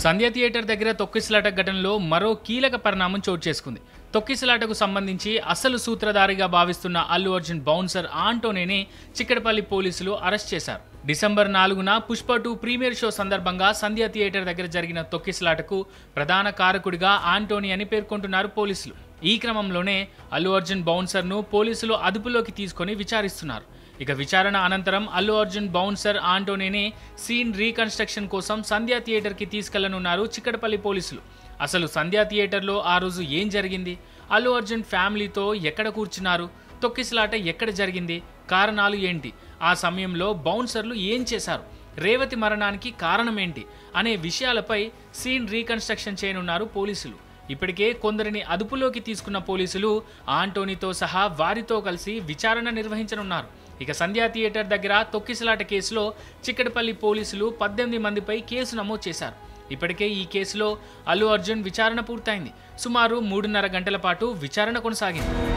సంధ్య theatre దగ్గర తొక్కిసలాట ఘటనలో మరో కీలక పరిణామం చోటు చేసుకుంది. తొక్కిసలాటకు సంబంధించి అసలు సూత్రధారిగా భావిస్తున్న అల్లు అర్జున్ బౌన్సర్ ఆంటోనీని చిక్కడపల్లి పోలీసులు అరెస్ట్ చేశారు. డిసెంబర్ 4న పుష్ప 2 ప్రీమియర్ షో సందర్భంగా సంధ్య థియేటర్ దగ్గర జరిగిన తొక్కిసలాటకు ప్రధాన కారకుడిగా ఆంటోనీ అని పేర్కొంటున్నారు పోలీసులు. ఈ క్రమంలోనే అల్లు అర్జున్ బౌన్సర్ను పోలీసులు అదుపులోకి తీసుకొని విచారిస్తున్నారు. ఇక విచారణ అనంతరం అల్లు అర్జున్ బౌన్సర్ ఆంటోనీని సీన్ రీకన్స్ట్రక్షన్ కోసం సంధ్య థియేటర్కి తీసుకెళ్లనున్నారు చిక్కడపల్లి పోలీసులు. అసలు సంధ్య థియేటర్లో ఆ రోజు ఏం జరిగింది, అల్లు అర్జున్ ఫ్యామిలీతో ఎక్కడ కూర్చున్నారు, తొక్కిసలాట ఎక్కడ జరిగింది, కారణాలు ఏంటి, ఆ సమయంలో బౌన్సర్లు ఏం చేశారు, రేవతి మరణానికి కారణం ఏంటి అనే విషయాలపై సీన్ రీకన్స్ట్రక్షన్ చేయనున్నారు పోలీసులు. ఇప్పటికే కొందరిని అదుపులోకి తీసుకున్న పోలీసులు ఆంటోనీతో సహా వారితో కలిసి విచారణ నిర్వహించనున్నారు. ఇక సంధ్య థియేటర్ దగ్గర తొక్కిసలాట కేసులో చిక్కడపల్లి పోలీసులు 18 మందిపై కేసు నమోదు చేశారు. ఇప్పటికే ఈ కేసులో అల్లు అర్జున్ విచారణ పూర్తయింది. సుమారు 3.5 గంటల పాటు విచారణ కొనసాగింది.